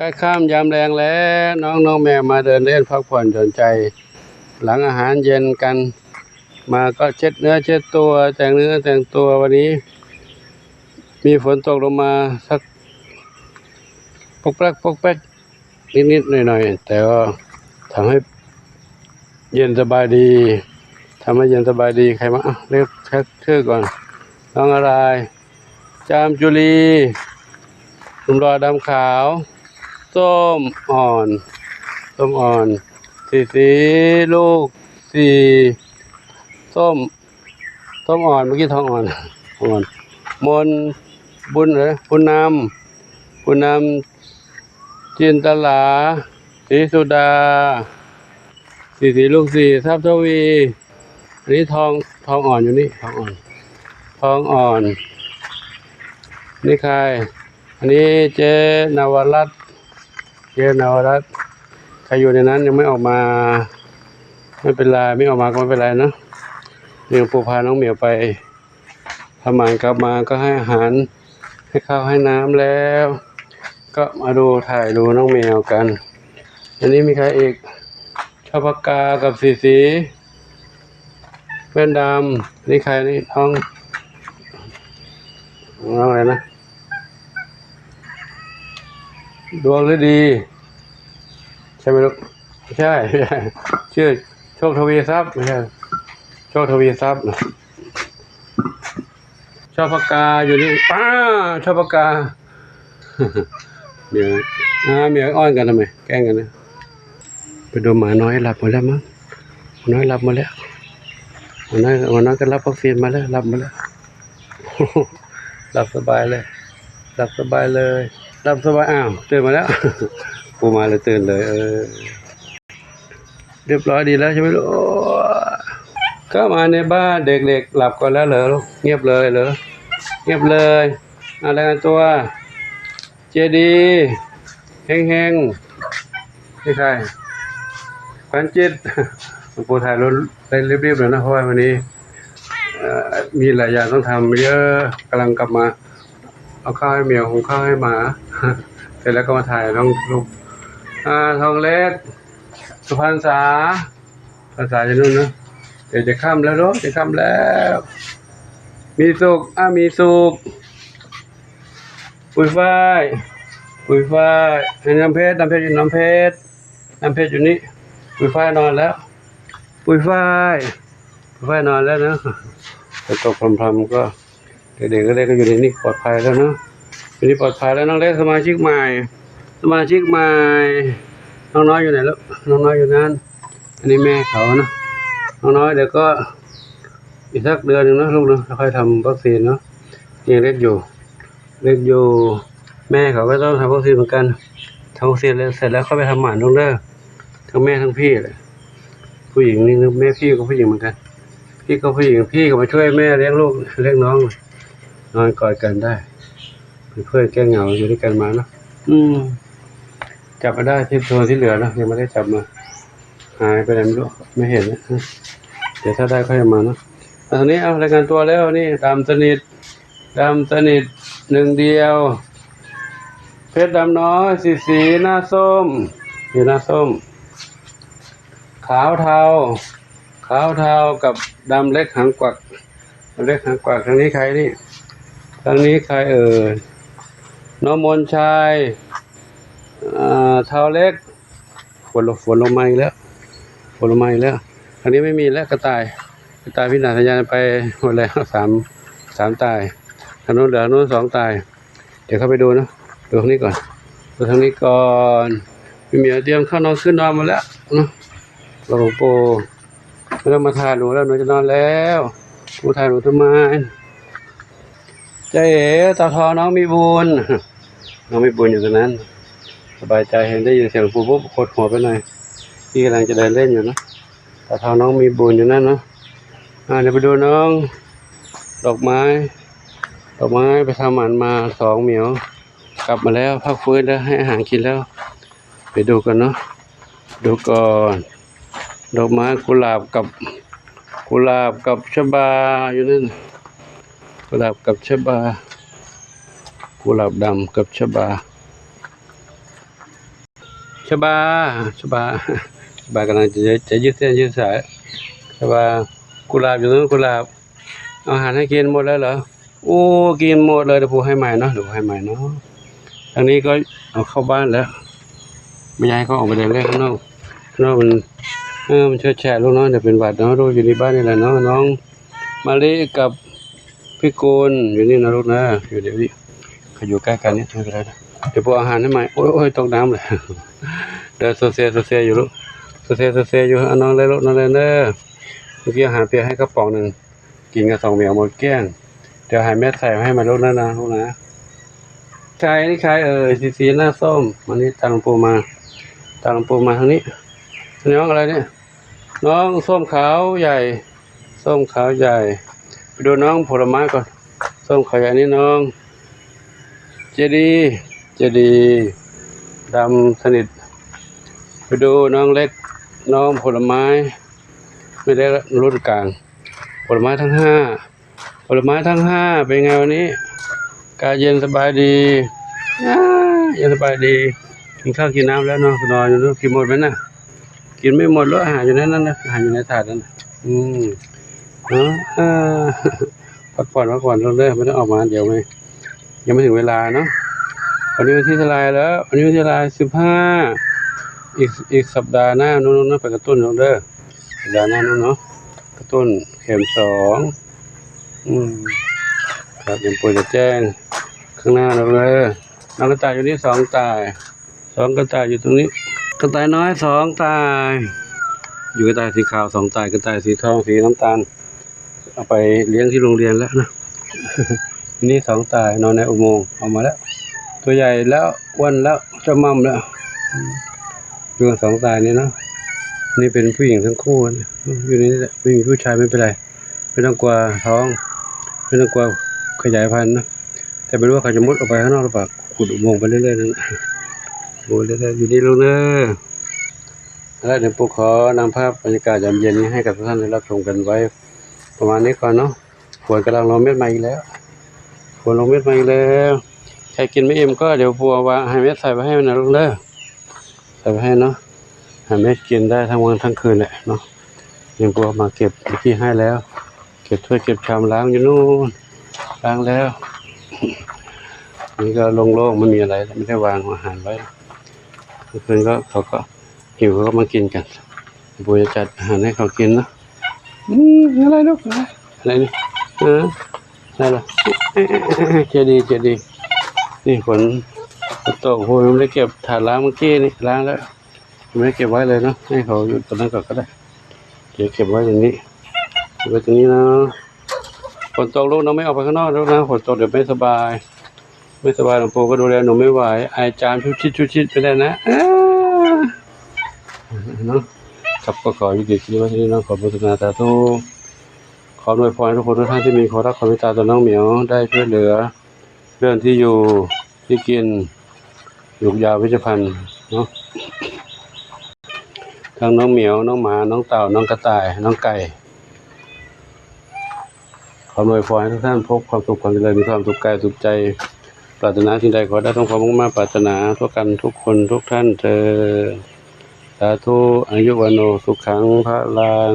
ใกล้ข้ามยามแรงแล้วน้องแมวมาเดินเล่นพักผ่อนหย่อนใจหลังอาหารเย็นกันมาก็เช็ดเนื้อเช็ดตัวแต่งเนื้อแต่งตัววันนี้มีฝนตกลงมาสักปกแป๊กนิดหน่อยแต่ว่าทำให้เย็นสบายดีใครมาเรียกชื่อก่อนน้องอะไรจามจุลีนุ่มรอดำขาวส้มอ่อนสีลูกสี่ส้มอ่อนเมื่อกี้ทองอ่อนมนบุญบุญนำจินตลาศรีสุดาสีลูกสี่ทรัพย์ทวีอันนี้ทองอ่อนอยู่นี่ทองอ่อนนี่ใครอันนี้เจนวรัตน์ใครอยู่ในนั้นยังไม่ออกมาไม่เป็นไรไม่ออกมาก็ไม่เป็นไรนะเรื่องปูพาน้องเหมียวไปทำงานกลับมาก็ให้อาหารให้ข้าวให้น้ำแล้วก็มาถ่ายดูน้องแมวกันอันนี้มีใครอีกชอบปากกากับสีแว่นดำนี่ใครนี่น้องอะไรนะดวงฤดีใช่ไหมลูกไม่ใช่ชื่อโชคทวีทรัพย์ไม่ใช่โชคทวีทรัพย์ชอบปากกาอยู่นี่ชอบปากกาเมียอ้อนกันทำไมแกล้งกันนะไปดูหมาน้อยหลับหมดแล้วมั้งหมาน้อยหลับหมดแล้วหมาน้อยก็รับวัคซีนมาแล้วหลับหมดแล้วหลับสบายเลยอ้าวตื่นมาแล้วปูมาเลยตื่นเลยเรียบร้อยดีแล้วใช่ไหมลูกก็มาในบ้านเด็กๆหลับก่อนแล้วเหรอลูกเงียบเลยอะไรกันตัวเจดีเฮงนี่ใครขวัญจิตปูถ่ายรถได้รีบๆเลยนะเพราะว่าวันนี้มีหลายอย่างต้องทำเยอะกำลังกลับมาเอาข้าวให้เมียหุงข้าวให้หมาเสร็จแล้วก็มาถ่ายน้องลูกทองเล็กสุพรรณษาภาษาจะนู่นนะเดี๋ยวจะค่ำแล้วเนาะมีสุกปุยฝ้ายน้ำเพชรอยู่นี่ปุยฝ้ายนอนแล้วปุยฝ้ายนอนแล้วนะแต่ตกพรำๆก็เด็กๆก็เล็กก็อยู่ในนี้ปลอดภัยแล้วเนาะอยู่นี่ปลอดภัยแล้วน้องเล็กสมาชิกใหม่น้องน้อยอยู่ไหนแล้วน้องน้อยอยู่นั่นอันนี้แม่เขานะน้องน้อยเดี๋ยวก็อีกสักเดือนนึงนะลูกนะค่อยทำวัคซีนเนาะยังเล็กอยู่แม่เขาก็ต้องทำวัคซีนเหมือนกันทำวัคซีนเสร็จแล้วเขาไปทำหมันน้องเด้อทั้งแม่ทั้งพี่เลยผู้หญิงนี่แม่พี่ก็ผู้หญิงเหมือนกันพี่ก็ผู้หญิงพี่ก็มาช่วยแม่เลี้ยงลูกเลี้ยงน้องนอนกอดกันได้เพื่อนแก้เหงาอยู่ด้วยกันมาเนาะจับมาได้ที่ตัวที่เหลือนะยังไม่ได้จับมาหายไปไหนไม่รู้ไม่เห็นนะเดี๋ยวถ้าได้ค่อยมาเนาะตอนนี้เอารายงานตัวแล้วนี่ดำสนิทหนึ่งเดียวเพชรดำน้อยสีหน้าส้มอยู่หน้าส้มขาวเทากับดำเล็กหางกวักทางนี้ใครนี่น้องมนชัยเทาเล็กฝนลงมาอีกแล้วทางนี้ไม่มีแล้วกระต่ายพี่นาทยานไปหมดแล้วสามตายทางโน้นเหลือ2ตายเดี๋ยวเข้าไปดูนะดูทางนี้ก่อนพี่เหมียวเตรียมเข้านอนขึ้นนอนมาแล้วนะหลวงปู่ไม่ต้องมาถ่ายหนูแล้วหนูจะนอนแล้วมาถ่ายหนูทำไมใจตาทอน้องมีบุญอยู่ตรงนั้นสบายใจเห็นได้ยินเสียงปู่ปุ๊บกดหัวไปหน่อยพี่กำลังจะเดินเล่นอยู่นะตาทอน้องมีบุญอยู่นั่นเนาะเดี๋ยวไปดูน้องดอกไม้ไปทำหมันมา2เหมียวกลับมาแล้วพักฟื้นแล้วให้อาหารกินแล้วไปดูกันเนาะดูก่อนดอกไม้กุหลาบกับชบาอยู่นั่นกุหลาบกับชบากุหลาบดำกับชบา ชบาชบาชบากำลังจะยืดเส้นยืดสายชบากุหลาบอยู่ตรงนู้นกุหลาบเอาอาหารให้กินหมดแล้วเหรอโอ้กินหมดเลยเดี๋ยวพูให้ใหม่เนาะทางนี้ก็เอาเข้าบ้านแล้วไม่ย้ายเขาออกไปเดินเล่นข้างนอกมันมันเชื้อแฉะลูกน้องเดี๋ยวเป็นหวัดเนาะลูกอยู่ในบ้านนี่แหละเนาะน้องมาลิกับพี่โกนอยู่นี่นะลูกนะอยู่เดี๋ยวนี้เขาอยู่ใกล้กันนี่ไม่เป็นไรนะเดี๋ยวพออาหารให้ใหม่โอ้ยตกน้ำเลยเดี๋ยวโซเซียอยู่ลูกโซเซียอยู่น้องเลยลูกน้องเลยเนอะเมื่อกี้อาหารเปียกให้กระป๋องหนึ่งกินกับ2 เหมียวหมดแก้งเดี๋ยวหายแม่ใส่ให้มาลูกนะลูกนะใครนี่ใครสีหน้าส้มวันนี้ตาลงปูมาทางนี้น้องอะไรเนี่ยน้องส้มขาวใหญ่ไปดูน้องผลไม้ก่อนส้มขาวใหญ่นี่น้องเจดีดำสนิทไปดูน้องเล็กน้องผลไม้ไม่ได้รุ่นกลางผลไม้ทั้ง5เป็นไงวันนี้กายเย็นสบายดีเย็นสบายดีกินข้าวกินน้ำแล้วเนาะนอนอยู่เนาะกินหมดไหมน่ะกินไม่หมดแล้วอาหารอยู่ในนั้นนะอาหารอยู่ในถาดนั้นเนาะพักผ่อนเราเลิกไม่ต้องออกมาเดี๋ยวยังไม่ถึงเวลาเนาะวันนี้วันที่เท่าไรแล้ววันนี้วันที่เท่าไร15อีกสัปดาห์หน้านู้นไปกระตุ้นเราเด้อสัปดาห์หน้านู้นเนาะกระตุ้นเข็ม2ครับเดี๋ยวปู่จะแจ้งข้างหน้าเราเลยน้องกระต่ายอยู่นี่2 ตาย2 กระต่ายอยู่ตรงนี้กระต่ายน้อย2 ตายอยู่กระต่ายสีขาว2 ตายกระต่ายสีทองสีน้ำตาลเอาไปเลี้ยงที่โรงเรียนแล้วนะนี่2 ตายนอนในอุโมงค์ออกมาแล้วตัวใหญ่แล้วอ้วนแล้วจะมั่มแล้วอยู่กัน2 ตายนี่เนาะนี่เป็นผู้หญิงทั้งคู่อยู่นี่แหละไม่มีผู้ชายไม่เป็นไรไม่ต้องกลัวท้องไม่ต้องกลัวขยายพันธุ์นะแต่ไม่รู้ว่าเขาจะมุดออกไปข้างนอกหรือเปล่าขุดอุโมงค์ไปเรื่อยๆนะโอ้เรื่อยๆอยู่นี่ลูกเนอะแล้วเดี๋ยวปู่ขอนำภาพบรรยากาศยามเย็นนี้ให้กับทุกท่านได้รับชมกันไว้ประมาณนี้ก่อนเนาะฝนกำลังลงเม็ดมาอีกแล้วใครกินไม่อิ่มก็เดี๋ยวปู่เอาให้เม็ดใส่ไปให้นะลูกเนอะใส่ไปให้เนาะให้เม็ดกินได้ทั้งวันทั้งคืนแหละเนาะยังปู่มาเก็บเมื่อกี้ให้แล้วเก็บถ้วยเก็บชามล้างอยู่นู่นล้างแล้วนี่ก็โล่งๆไม่มีอะไรไม่ได้วางอาหารไว้เมื่อคืนก็เขาก็หิวเขาก็มากินกันปู่จะจัดอาหารให้เขากินนะอะไรลูกอะไรนี่อะไรล่ะเจดีนี่ฝนตกปู่ไม่ได้เก็บถาดล้างเมื่อกี้นี่ล้างแล้วไม่ได้เก็บไว้เลยเนาะให้เขาอยู่ตรงนั้นก่อนก็ได้เดี๋ยวเก็บไว้อย่างนี้ไว้ตรงนี้นะฝนตกลูกน้องไม่ออกไปข้างนอกแล้วนะฝนตกเดี๋ยวไม่สบายหลวงปู่ก็ดูแลหนูไม่ไหวไอจามชุดไปได้นะเนาะครับก็ขอยุติคลิปไว้ที่นี่นะขอบูชาสาธุขออวยพรทุกคนทุกท่านที่มีความรักความเมตตาต่อน้องเหมียวได้ช่วยเหลือเรื่องที่อยู่ที่กินอยู่ยาวิจพันธ์เนาะทั้งน้องเหมียวน้องหมาน้องเต่าน้องกระต่ายน้องไก่ขออวยพรให้ทุกท่านพบความสุขความเจริญมีความสุขกายสุขใจปรารถนาสิ่งใดขอได้ต้องความมุ่งมั่นปรารถนาทั่วกันทุกคนทุกท่านเถิดสาธุอายุวันโนสุขังพระลัง